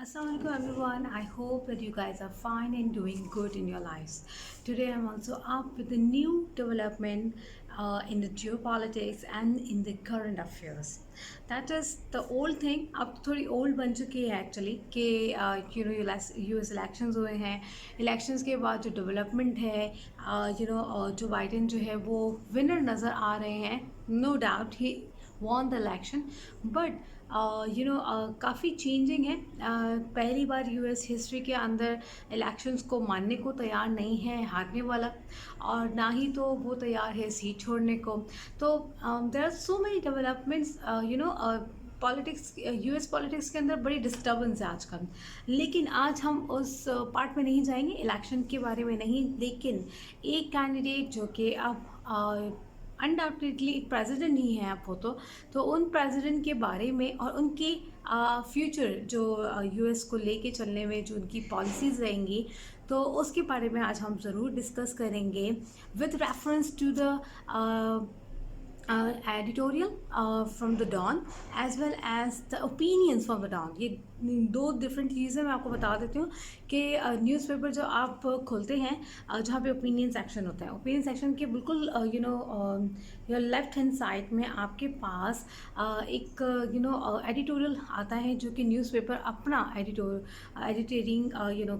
Assalamualaikum everyone. I hope that you guys are fine and doing good in your lives. Today I'm also up with a new development in the geopolitics and in the current affairs. That is the old thing. अब थोड़ी old बन चुकी है actually कि US elections हुए हैं. Elections के बाद जो development है जो बाइडेन जो है वो winner नज़र आ रहे हैं. No doubt he won the election, but काफ़ी चेंजिंग है. पहली बार यूएस हिस्ट्री के अंदर इलेक्शंस को मानने को तैयार नहीं है हारने वाला, और ना ही तो वो तैयार है सीट छोड़ने को. तो there are so many developments. Politics, US politics के अंदर बड़ी डिस्टर्बेंस है आजकल. लेकिन आज हम उस पार्ट में नहीं जाएंगे, इलेक्शन के बारे में नहीं. लेकिन एक कैंडिडेट जो कि अब अनडाउटेडली एक प्रेसिडेंट ही है आप, वो तो उन प्रेसिडेंट के बारे में और उनकी फ्यूचर जो यूएस को लेके चलने में जो उनकी पॉलिसीज़ रहेंगी, तो उसके बारे में आज हम ज़रूर डिस्कस करेंगे with reference to the editorial from the Dawn as well as the opinions from the Dawn. ये दो डिफरेंट चीज़ें मैं आपको बता देती हूँ कि न्यूज़पेपर जो आप खोलते हैं जहाँ पे ओपिनियन सेक्शन होता है, ओपिनियन सेक्शन के बिल्कुल योर लेफ्ट हैंड साइड में आपके पास एक एडिटोरियल आता है जो कि न्यूज़पेपर अपना एडिटिंग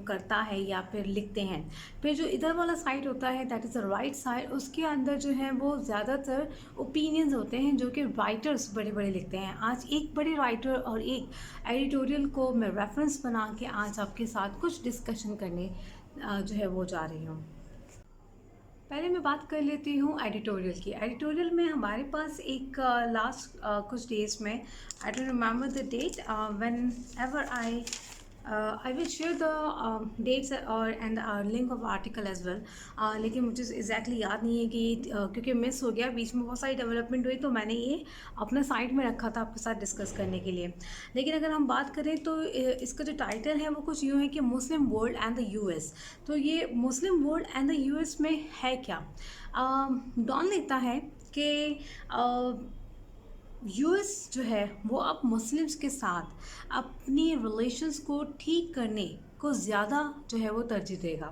करता है या फिर लिखते हैं. फिर जो इधर वाला साइड होता है that is the right side, उसके अंदर जो है वो ज़्यादातर ओपिनियंस होते हैं जो कि राइटर्स बड़े बड़े लिखते हैं. आज एक बड़े राइटर और एक एडिटोरियल को मैं रेफरेंस बना के आज आपके साथ कुछ डिस्कशन करने जो है वो जा रही हूँ. पहले मैं बात कर लेती हूँ एडिटोरियल की. एडिटोरियल में हमारे पास एक लास्ट कुछ डेज में, I don't remember the date, whenever I will share the dates और and link of article as well. लेकिन मुझे एग्जैक्टली याद नहीं है कि क्योंकि मिस हो गया, बीच में बहुत सारी डेवलपमेंट हुई, तो मैंने ये अपना साइड में रखा था आपके साथ डिस्कस करने के लिए. लेकिन अगर हम बात करें तो इसका जो टाइटल है वो कुछ यूँ है कि मुस्लिम वर्ल्ड एंड द यूएस. तो ये मुस्लिम वर्ल्ड एंड द यूएस में है क्या. डॉन लिखता है कि यूएस जो है वो अब मुस्लिम्स के साथ अपनी रिलेशंस को ठीक करने को ज़्यादा जो है वो तरजीह देगा.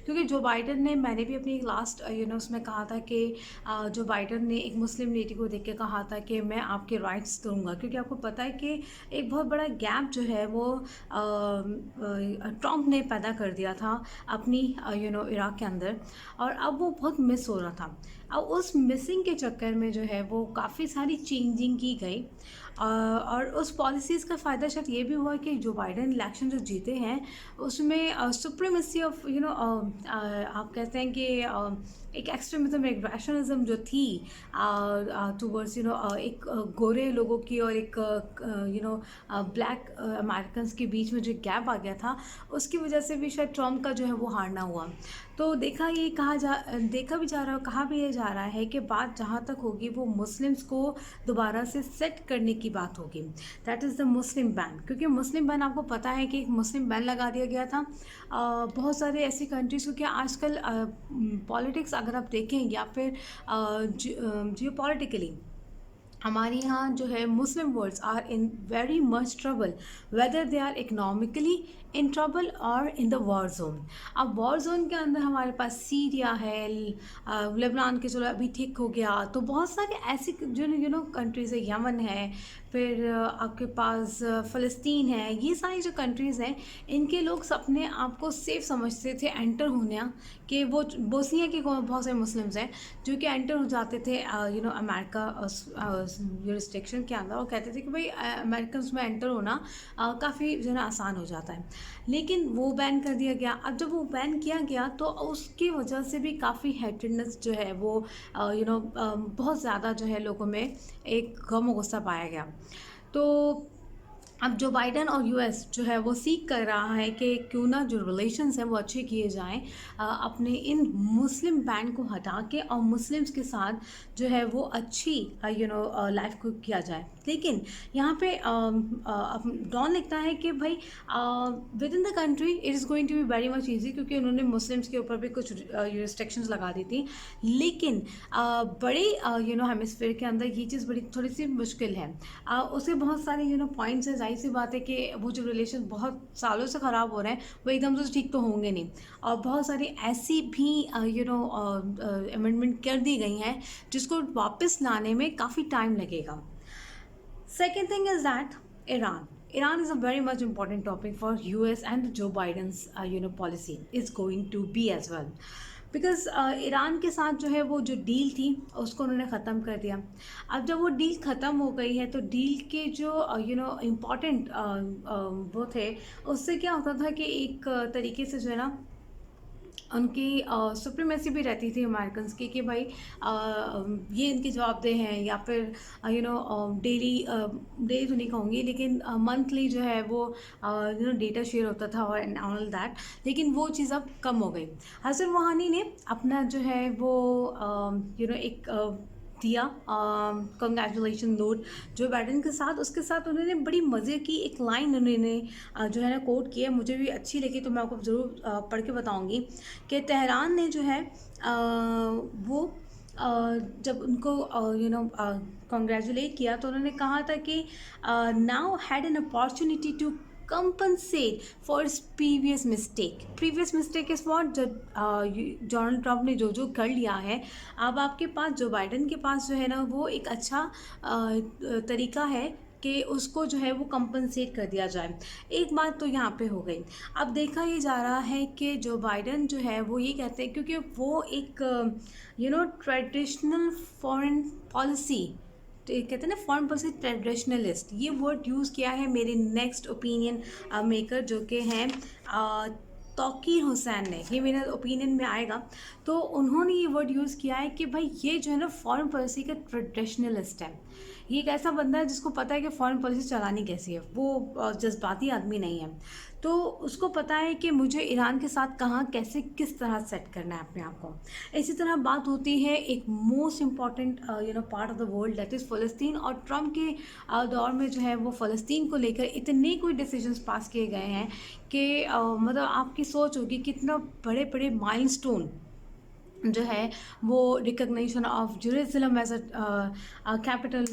क्योंकि जो बाइडन ने, मैंने भी अपनी लास्ट उसमें कहा था कि जो बाइडन ने एक मुस्लिम लेडी को देख के कहा था कि मैं आपके राइट्स दूंगा. क्योंकि आपको पता है कि एक बहुत बड़ा गैप जो है वो ट्रम्प ने पैदा कर दिया था अपनी इराक के अंदर, और अब वो बहुत मिस हो रहा था. अब उस मिसिंग के चक्कर में जो है वो काफ़ी सारी चेंजिंग की गई, और उस पॉलिसीज़ का फ़ायदा शायद ये भी हुआ कि जो बाइडन इलेक्शन जो जीते हैं उसमें सुप्रीमेसी ऑफ आप कहते हैं कि एक एक्सट्रीमिज्म, एक रैशनलिज्म जो थी टूवर्ड्स एक गोरे लोगों की और एक ब्लैक अमेरिकन के बीच में जो गैप आ गया था, उसकी वजह से भी शायद ट्रम्प का जो है वो हारना हुआ. तो देखा भी जा रहा है, कहा भी ये जा रहा है कि बात जहाँ तक होगी वो मुस्लिम्स को दोबारा से सेट करने की बात होगी. That is the Muslim ban. क्योंकि मुस्लिम बैन, आपको पता है कि एक मुस्लिम बैन लगा दिया गया था. बहुत सारे ऐसी कंट्रीज़, क्योंकि आजकल पॉलिटिक्स अगर आप देखें या फिर जियोपॉलिटिकली हमारे यहाँ जो है Muslim worlds are in very much trouble, whether they are economically in trouble और इन द वॉर जोन. अब वॉर जोन के अंदर हमारे पास सीरिया है, लेबनान के चलो अभी ठीक हो गया, तो बहुत सारे ऐसी जो कंट्रीज़ है, यमन है, फिर आपके पास फ़लस्तीन है. ये सारी जो कंट्रीज़ हैं इनके लोग अपने आप को सेफ समझते थे एंटर होने, कि वो बोस्निया के बहुत सारे मुस्लिम्स हैं जो कि एंटर हो जाते थे अमेरिका यूरिस्डिक्शन के अंदर, और कहते थे कि भाई अमेरिकन में एंटर होना काफ़ी जो है आसान हो जाता है. लेकिन वो बैन कर दिया गया. अब जब वो बैन किया गया तो उसकी वजह से भी काफ़ी हेटेडनेस जो है वो बहुत ज़्यादा जो है लोगों में एक गम और गुस्सा पाया गया. तो अब जो बाइडन और यूएस जो है वो सीख कर रहा है कि क्यों ना जो रिलेशंस हैं वो अच्छे किए जाएं, अपने इन मुस्लिम बैन को हटा के और मुस्लिम्स के साथ जो है वो अच्छी लाइफ को किया जाए. लेकिन यहाँ पे डॉन लिखता है कि भाई within the country it is going to be very much easy, क्योंकि उन्होंने मुस्लिम्स के ऊपर भी कुछ रिस्ट्रिक्शंस लगा दी थी। लेकिन बड़े हेमिस्फीयर के अंदर ये चीज़ बड़ी थोड़ी सी मुश्किल है। उसके बहुत सारे पॉइंट्स हैं। जाहिर सी बात है कि वो जो रिलेशन बहुत सालों से ख़राब हो रहे हैं वो एकदम से ठीक तो होंगे नहीं, और बहुत सारी ऐसी भी अमेंडमेंट कर दी गई हैं जिसको वापस लाने में काफ़ी टाइम लगेगा। Second thing is that Iran. Iran is a very much important topic for US and Joe Biden's policy is going to be as well. Because Iran के साथ जो है वो जो डील थी उसको उन्होंने ख़त्म कर दिया। अब जब वो डील ख़त्म हो गई है तो डील के जो इम्पॉर्टेंट वो थे, उससे क्या होता था कि एक तरीके से जो है ना उनकी सुप्रीमेसी भी रहती थी अमेरिकन्स की, कि भाई ये इनके जवाबदेह हैं, या फिर डेली डेली तो नहीं कहूँगी लेकिन मंथली जो है वो डेटा शेयर होता था और एंड ऑल दैट। लेकिन वो चीज़ अब कम हो गई। हसन रूहानी ने अपना जो है वो एक दिया कंग्रेचुलेशन नोट जो बाइडन के साथ। उसके साथ उन्होंने बड़ी मज़े की एक लाइन उन्होंने जो है ना कोट किया, मुझे भी अच्छी लगी तो मैं आपको ज़रूर पढ़ के बताऊंगी कि तेहरान ने जो है वो जब उनको कंग्रेचुलेट किया तो उन्होंने कहा था कि now had an opportunity to compensate for his previous mistake. Previous mistake is what? जब डोनाल्ड ट्रंप ने जो कर लिया है, अब आपके पास जो बाइडन के पास जो है ना वो एक अच्छा तरीका है कि उसको जो है वो कंपनसेट कर दिया जाए। एक बात तो यहाँ पे हो गई। अब देखा ये जा रहा है कि जो बाइडन जो है वो ये कहते हैं, क्योंकि वो एक ट्रेडिशनल फॉरेन पॉलिसी कहते हैं ना, फॉरेन पॉलिसी ट्रेडिशनलिस्ट, ये वर्ड यूज़ किया है मेरे नेक्स्ट ओपिनियन मेकर जो कि हैं तौकीर हुसैन ने। ये मेरा ओपिनियन में आएगा तो उन्होंने ये वर्ड यूज़ किया है कि भाई ये जो है ना फॉरेन पॉलिसी का ट्रेडिशनलिस्ट है। ये एक ऐसा बंदा है जिसको पता है कि फॉरेन पॉलिसी चलानी कैसी है। वो जज्बाती आदमी नहीं है, तो उसको पता है कि मुझे ईरान के साथ कहाँ कैसे किस तरह सेट करना है अपने आप को। इसी तरह बात होती है एक most important part of the world that is फ़लस्तीन। और ट्रम्प के दौर में जो है वो फ़लस्तीन को लेकर इतने कोई डिसीजंस पास किए गए हैं कि मतलब आपकी सोच होगी कितना बड़े बड़े माइलस्टोन जो है वो recognition of Jerusalem as a capital,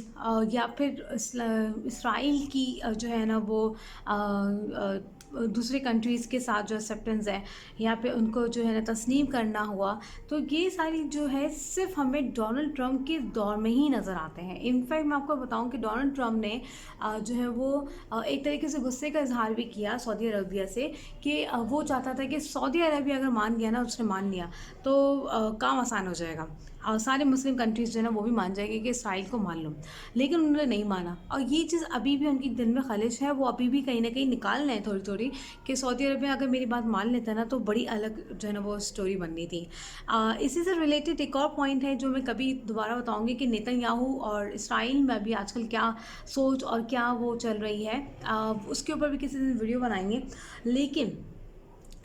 या फिर इसराइल की जो है ना वो दूसरे कंट्रीज़ के साथ जो एक्सेप्टेंस है या पे उनको जो है ना तस्लीम करना हुआ। तो ये सारी जो है सिर्फ हमें डोनाल्ड ट्रंप के दौर में ही नज़र आते हैं। इनफैक्ट मैं आपको बताऊं कि डोनाल्ड ट्रंप ने जो है वो एक तरीके से गुस्से का इजहार भी किया सऊदी अरबिया से कि वो चाहता था कि सऊदी अरबिया अगर मान गया ना, उसने मान लिया तो काम आसान हो जाएगा और सारे मुस्लिम कंट्रीज़ जो है ना वो भी मान जाएंगे कि इसराइल को मान लो। लेकिन उन्होंने नहीं माना और ये चीज़ अभी भी उनकी दिल में खलिश है। वो अभी भी कहीं ना कहीं निकाल रहे हैं थोड़ी थोड़ी कि सऊदी अरबिया अगर मेरी बात मान लेता ना तो बड़ी अलग जो है ना वो स्टोरी बननी थी। इसी से रिलेटेड एक और पॉइंट है जो मैं कभी दोबारा बताऊँगी कि नेतन्याहू और इसराइल में अभी आजकल क्या सोच और क्या वो चल रही है, उसके ऊपर भी किसी दिन वीडियो बनाएंगे। लेकिन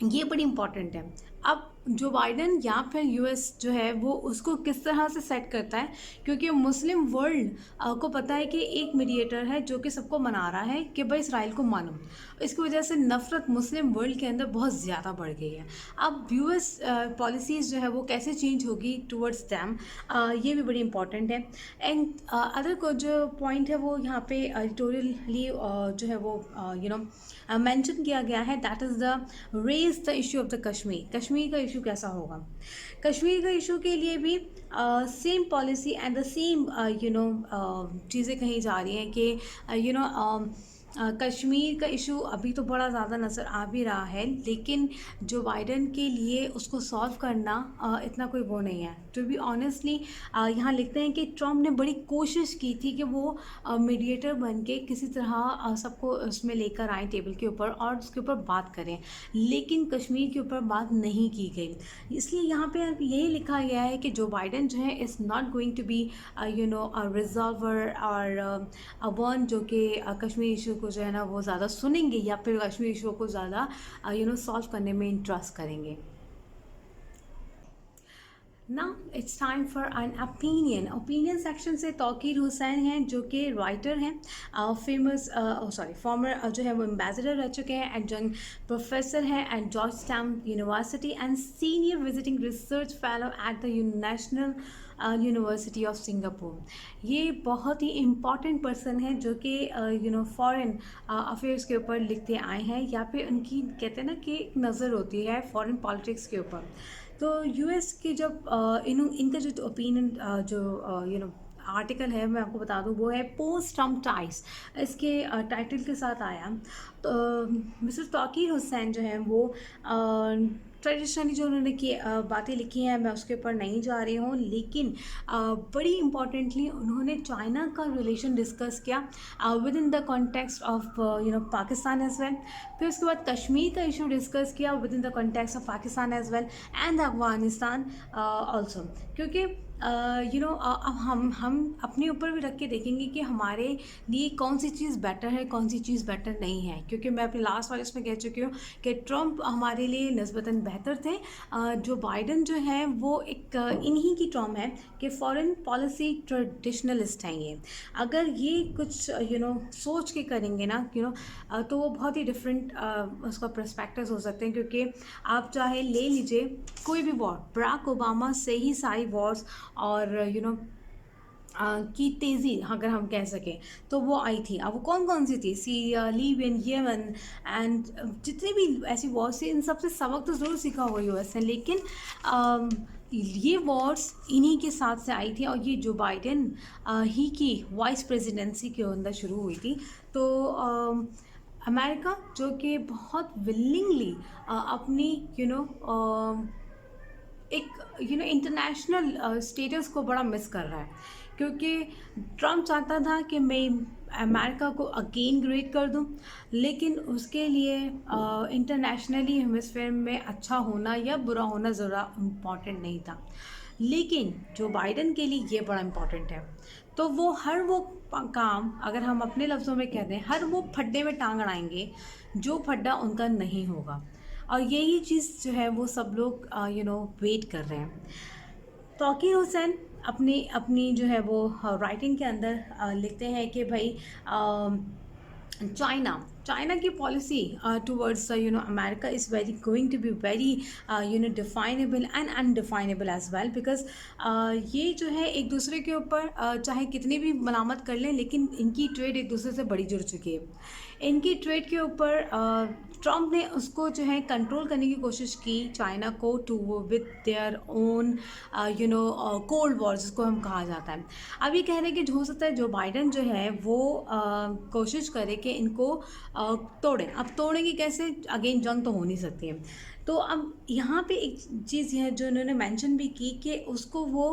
ये बड़ी इम्पॉर्टेंट है। अब जो बाइडन या फिर यूएस जो है वो उसको किस तरह से सेट करता है, क्योंकि मुस्लिम वर्ल्ड को पता है कि एक मीडिएटर है जो कि सबको मना रहा है कि भाई इसराइल को मानो। इसकी वजह से नफ़रत मुस्लिम वर्ल्ड के अंदर बहुत ज़्यादा बढ़ गई है। अब यूएस पॉलिसीज़ जो है वो कैसे चेंज होगी टुवर्ड्स दैम, ये भी बड़ी इंपॉर्टेंट है। एंड अदर को जो पॉइंट है वो यहाँ पे एडिटोरियली जो है वो मेंशन किया गया है, that is the raise the issue of the Kashmir. Kashmir का इशू कैसा होगा? कश्मीर का इशू के लिए भी same policy and the same चीज़ें कही जा रही हैं कि कश्मीर का इशू अभी तो बड़ा ज़्यादा नज़र आ भी रहा है, लेकिन जो बाइडन के लिए उसको सॉल्व करना इतना कोई वो नहीं है। टू बी ऑनेस्टली यहाँ लिखते हैं कि ट्रम्प ने बड़ी कोशिश की थी कि वो मीडिएटर बन के किसी तरह सबको उसमें लेकर आए टेबल के ऊपर और उसके ऊपर बात करें, लेकिन कश्मीर के ऊपर बात नहीं की गई। इसलिए यहाँ पे यही लिखा गया है कि जो बाइडन जो है is not going to be resolver और वन जो कि कश्मीर इशू को जो है ना वो ज़्यादा सुनेंगे या फिर कश्मीर इशू को ज़्यादा सॉल्व करने में इंटरेस्ट करेंगे। Now it's time for an opinion section से तौकीर हुसैन हैं जो कि राइटर हैं, फेमस सॉरी फॉर्मर जो है वो एम्बेसडर रह चुके हैं, एडजंक्ट प्रोफेसर हैं at Georgetown university and senior visiting research fellow at the national university of Singapore. ये बहुत ही इम्पॉर्टेंट पर्सन है जो कि फॉरेन अफेयर्स के ऊपर लिखते आए हैं, या फिर उनकी कहते हैं ना कि एक नज़र होती है फॉरेन पॉलिटिक्स के ऊपर। तो यूएस के जब इनका जो ओपिनियन जो आर्टिकल है मैं आपको बता दूं, वो है पोस्ट ट्रम्प टाइज, इसके टाइटल के साथ आया। तो मिस्टर तौकीर हुसैन जो है वो ट्रेडिशनली जो उन्होंने बातें लिखी हैं मैं उसके ऊपर नहीं जा रही हूँ, लेकिन बड़ी इम्पॉर्टेंटली उन्होंने चाइना का रिलेशन डिस्कस किया within the context of Pakistan as well. फिर उसके बाद कश्मीर का इशू डिस्कस किया within the context of Pakistan as well and Afghanistan also. क्योंकि अब हम अपने ऊपर भी रख के देखेंगे कि हमारे लिए कौन सी चीज़ बेटर है, कौन सी चीज़ बेटर नहीं है। क्योंकि मैं अपने लास्ट वाले इसमें कह चुकी हूँ कि ट्रम्प हमारे लिए निस्बतन बेहतर थे, जो बाइडन जो है वो एक इन्हीं की टर्म है कि फॉरेन पॉलिसी ट्रेडिशनलिस्ट हैं ये। अगर ये कुछ सोच के करेंगे ना तो वो बहुत ही डिफरेंट उसका पर्सपेक्टिव्स हो सकते हैं। क्योंकि आप चाहे ले लीजिए कोई भी वॉर, बराक ओबामा से ही सारी वॉर्स और की तेज़ी अगर हम कह सकें तो वो आई थी। अब वो कौन कौन सी थी? सीरिया, लीबियन, येमन एंड जितनी भी ऐसी वॉर्स थी, इन सब से सबक तो ज़रूर सीखा हुआ यूएस ने, लेकिन ये वॉर्स इन्हीं के साथ से आई थी और ये जो बाइडेन ही की वाइस प्रेसिडेंसी के अंदर शुरू हुई थी। तो अमेरिका जो कि बहुत विलिंगली अपनी एक इंटरनेशनल स्टेटस को बड़ा मिस कर रहा है। क्योंकि ट्रम्प चाहता था कि मैं अमेरिका को अगेन ग्रेट कर दूं, लेकिन उसके लिए इंटरनेशनली हेमिस्फेयर में अच्छा होना या बुरा होना ज़रा इम्पॉर्टेंट नहीं था। लेकिन जो बाइडन के लिए ये बड़ा इम्पॉर्टेंट है। तो वो हर वो काम, अगर हम अपने लफ्ज़ों में कह दें, हर वो फड्डे में टांग अड़ाएंगे जो फड्डा उनका नहीं होगा। और यही चीज़ जो है वो सब लोग वेट कर रहे हैं। तौकीर हुसैन अपनी अपनी जो है वो राइटिंग के अंदर लिखते हैं कि भाई चाइना की policy towards America is very going to be very definable and undefinable as well. Because ये जो है एक दूसरे के ऊपर चाहे कितनी भी मलामत कर लें, लेकिन इनकी ट्रेड एक दूसरे से बड़ी जुड़ चुकी है। इनकी ट्रेड के ऊपर ट्रम्प ने उसको जो है कंट्रोल करने की कोशिश की चाइना को, to with their own cold war जिसको हम कहा जाता है। अब ये कह रहे हैं कि हो सकता है जो बाइडन जो है वो कोशिश करे कि इनको तोड़ें। अब तोड़ेंगे कैसे? अगेन जंग तो हो नहीं सकती है। तो अब यहाँ पे एक चीज़ है जो उन्होंने मेंशन भी की कि उसको वो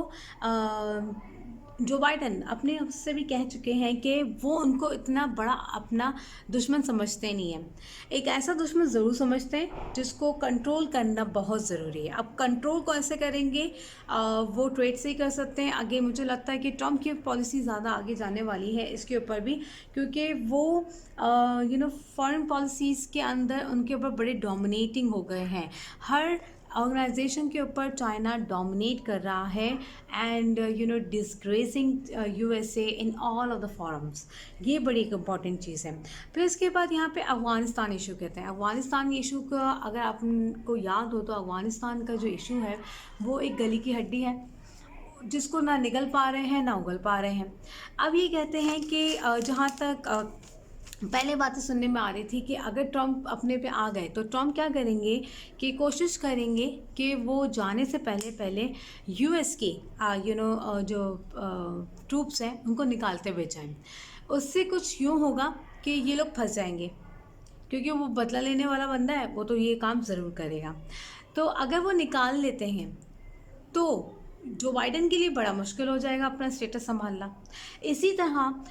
जो बाइडन अपने उससे भी कह चुके हैं कि वो उनको इतना बड़ा अपना दुश्मन समझते नहीं हैं। एक ऐसा दुश्मन ज़रूर समझते हैं जिसको कंट्रोल करना बहुत ज़रूरी है। अब कंट्रोल को ऐसे करेंगे, वो ट्रेड से ही कर सकते हैं। आगे मुझे लगता है कि ट्रम्प की पॉलिसी ज़्यादा आगे जाने वाली है इसके ऊपर भी, क्योंकि वो फॉरेन पॉलिसीज़ के अंदर उनके ऊपर बड़े डोमिनेटिंग हो गए हैं। हर ऑर्गेनाइजेशन के ऊपर चाइना डोमिनेट कर रहा है and disgracing USA in all of the forums. ये बड़ी एक इम्पॉर्टेंट चीज़ है। फिर इसके बाद यहाँ पे अफ़गानिस्तान इशू कहते हैं। अफ़गानिस्तान इशू का अगर आपको याद हो तो अफ़गानिस्तान का जो इशू है वो एक गली की हड्डी है जिसको ना निगल पा रहे हैं ना उगल पा रहे हैं। अब ये कहते हैं कि जहाँ तक पहले बातें सुनने में आ रही थी कि अगर ट्रम्प अपने पे आ गए तो ट्रम्प क्या करेंगे कि कोशिश करेंगे कि वो जाने से पहले यूएस के जो ट्रूप्स हैं उनको निकालते हुए जाएं। उससे कुछ यूँ होगा कि ये लोग फंस जाएंगे, क्योंकि वो बदला लेने वाला बंदा है, वो तो ये काम ज़रूर करेगा। तो अगर वो निकाल लेते हैं तो जो बाइडन के लिए बड़ा मुश्किल हो जाएगा अपना स्टेटस संभालना। इसी तरह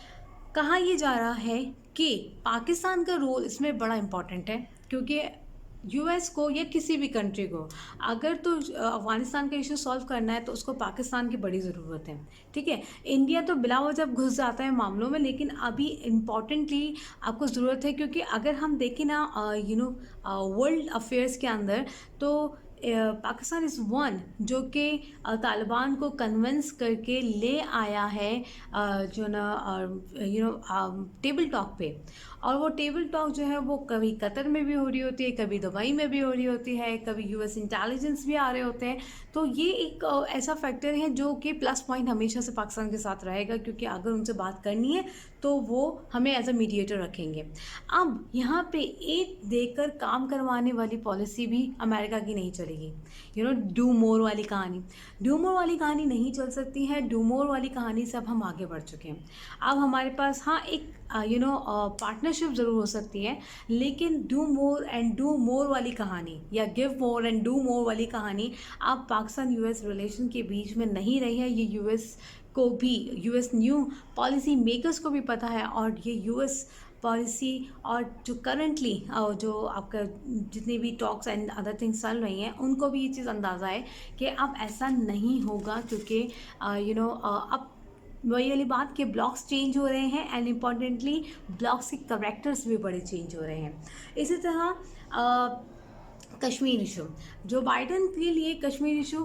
कहा यह जा रहा है कि पाकिस्तान का रोल इसमें बड़ा इम्पॉर्टेंट है, क्योंकि यूएस को या किसी भी कंट्री को अगर तो अफ़गानिस्तान का इशू सॉल्व करना है तो उसको पाकिस्तान की बड़ी ज़रूरत है। ठीक है, इंडिया तो बिला वजह घुस जाता है मामलों में, लेकिन अभी इम्पॉर्टेंटली आपको ज़रूरत है। क्योंकि अगर हम देखें ना वर्ल्ड अफेयर्स के अंदर, तो पाकिस्तान इज़ वन जो कि तालिबान को कन्विंस करके ले आया है जो ना टेबल टॉक पे। और वो टेबल टॉक जो है वो कभी कतर में भी हो रही होती है, कभी दुबई में भी हो रही होती है, कभी यूएस इंटेलिजेंस भी आ रहे होते हैं। तो ये एक ऐसा फैक्टर है जो कि प्लस पॉइंट हमेशा से पाकिस्तान के साथ रहेगा, क्योंकि अगर उनसे बात करनी है तो वो हमें एज अ मीडिएटर रखेंगे। अब यहाँ पे एक देकर काम करवाने वाली पॉलिसी भी अमेरिका की नहीं चलेगी। डू मोर वाली कहानी नहीं चल सकती है। डू मोर वाली कहानी से अब हम आगे बढ़ चुके हैं। अब हमारे पास हाँ एक पार्टनरशिप ज़रूर हो सकती है, लेकिन do more and do more वाली कहानी या give more and do more वाली कहानी अब पाकिस्तान यूएस रिलेशन के बीच में नहीं रही है। ये यूएस न्यू पॉलिसी मेकर्स को भी पता है, और ये यूएस पॉलिसी और जो करंटली जो आपका जितनी भी टॉक्स एंड अदर थिंग्स चल रही हैं उनको भी ये चीज़ अंदाज़ा है कि अब ऐसा नहीं होगा, क्योंकि अब वही वाली बात कि ब्लॉक्स चेंज हो रहे हैं एंड इम्पॉर्टेंटली ब्लॉक्स के करेक्टर्स भी बड़े चेंज हो रहे हैं। इसी तरह कश्मीर इशू, जो बाइडन के लिए Kashmir issue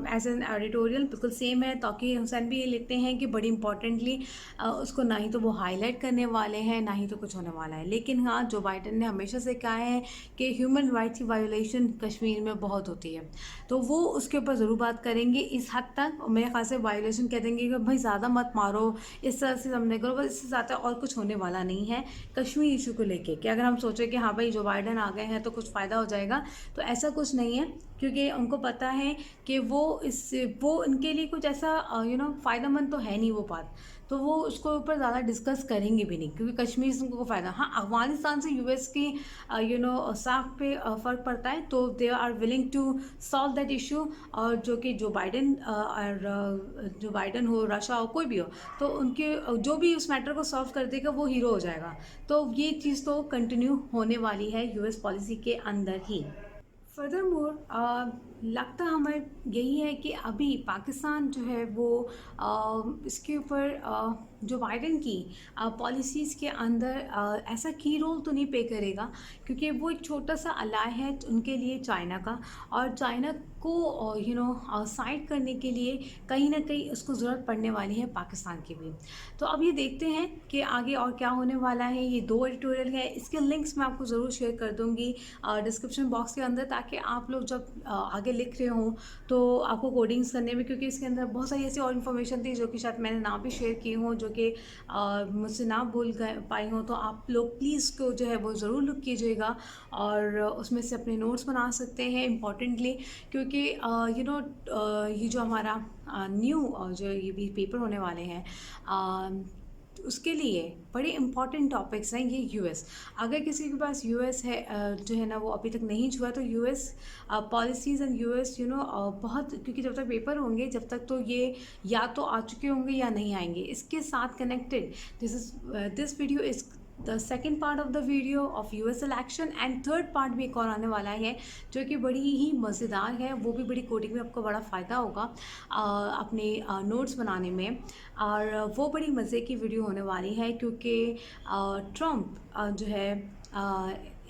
as an editorial बिल्कुल सेम है। तौकीर हुसैन भी ये लिखते हैं कि बड़ी इंपॉर्टेंटली उसको ना ही तो वो हाईलाइट करने वाले हैं, ना ही तो कुछ होने वाला है। लेकिन हाँ, जो बाइडन ने हमेशा से कहा है कि ह्यूमन राइट्स की वायोलेशन कश्मीर में बहुत होती है, तो वो उसके ऊपर ज़रूर बात करेंगे इस हद तक। और मेरे ख्याल से वायोलेशन कह देंगे कि भाई ज़्यादा मत मारो, इस तरह से हमने करो, बस इससे ज़्यादा और कुछ होने वाला नहीं है कश्मीर इशू को लेके। कि अगर हम सोचें कि हाँ भाई जो बाइडन आ गए हैं तो कुछ फ़ायदा हो जाएगा, तो ऐसा कुछ नहीं है, क्योंकि उनको पता है कि वो उनके लिए कुछ ऐसा फ़ायदेमंद तो है नहीं वो बात, तो वो उसको ऊपर ज़्यादा डिस्कस करेंगे भी नहीं, क्योंकि कश्मीर से उनको फ़ायदा। हाँ, अफगानिस्तान से यूएस की साख पे फ़र्क पड़ता है, तो they are willing to solve that issue. और जो कि जो बाइडन हो, रशिया हो, कोई भी हो, तो उनके जो भी उस मैटर को सॉल्व कर देगा वो हीरो हो जाएगा। तो ये चीज़ तो कंटिन्यू होने वाली है यूएस पॉलिसी के अंदर ही। फर्दर मोर लगता हमें यही है कि अभी पाकिस्तान जो है वो इसके ऊपर जो बाइडन की पॉलिसीज़ के अंदर ऐसा की रोल तो नहीं प्ले करेगा, क्योंकि वो एक छोटा सा अलाय है उनके लिए चाइना का, और चाइना को साइड करने के लिए कहीं ना कहीं उसको ज़रूरत पड़ने वाली है पाकिस्तान की भी। तो अब ये देखते हैं कि आगे और क्या होने वाला है। ये 2 एडिटोरियल है, इसके लिंक्स मैं आपको ज़रूर शेयर कर दूँगी डिस्क्रिप्शन बॉक्स के अंदर, ताकि आप लोग जब आगे लिख रहे हों तो आपको कोडिंग्स करने में, क्योंकि इसके अंदर बहुत सारी ऐसी और इन्फॉर्मेशन थी जो कि शायद मैंने ना भी शेयर की हों, जो कि मुझसे ना भूल पाई हों, तो आप लोग प्लीज़ को जो है वो ज़रूर लुक कीजिएगा और उसमें से अपने नोट्स बना सकते हैं इम्पॉर्टेंटली। क्योंकि ये जो हमारा न्यू जो ये भी पेपर होने वाले हैं उसके लिए बड़े इंपॉर्टेंट टॉपिक्स हैं ये यूएस। अगर किसी के पास यूएस है जो है ना वो अभी तक नहीं छुआ, तो यूएस पॉलिसीज़ एंड यूएस बहुत, क्योंकि जब तक पेपर होंगे जब तक तो ये या तो आ चुके होंगे या नहीं आएंगे। इसके साथ connected this video is the second part of the video of US election, and third part भी एक और आने वाला है जो कि बड़ी ही मज़ेदार है। वो भी बड़ी कोडिंग में आपको बड़ा फ़ायदा होगा अपने नोट्स बनाने में, और वो बड़ी मज़े की वीडियो होने वाली है, क्योंकि ट्रम्प जो है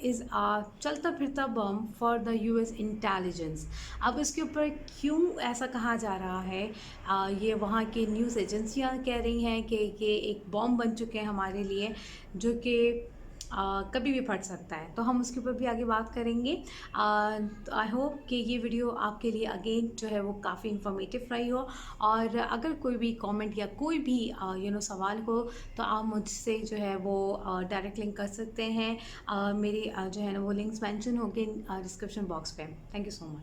इज़ आ चलता फिरता बम फॉर द यूएस इंटेलिजेंस। अब इसके ऊपर क्यों ऐसा कहा जा रहा है, ये वहाँ की न्यूज़ एजेंसियाँ कह रही हैं कि ये एक बॉम्ब बन चुके हैं हमारे लिए, जो कि कभी भी फट सकता है। तो हम उसके ऊपर भी आगे बात करेंगे। आई होप कि ये वीडियो आपके लिए अगेन जो है वो काफ़ी इंफॉर्मेटिव रही हो, और अगर कोई भी कमेंट या कोई भी सवाल हो तो आप मुझसे जो है वो डायरेक्ट लिंक कर सकते हैं। मेरी जो है ना वो लिंक्स मेंशन होंगे डिस्क्रिप्शन बॉक्स पे। Thank you so much.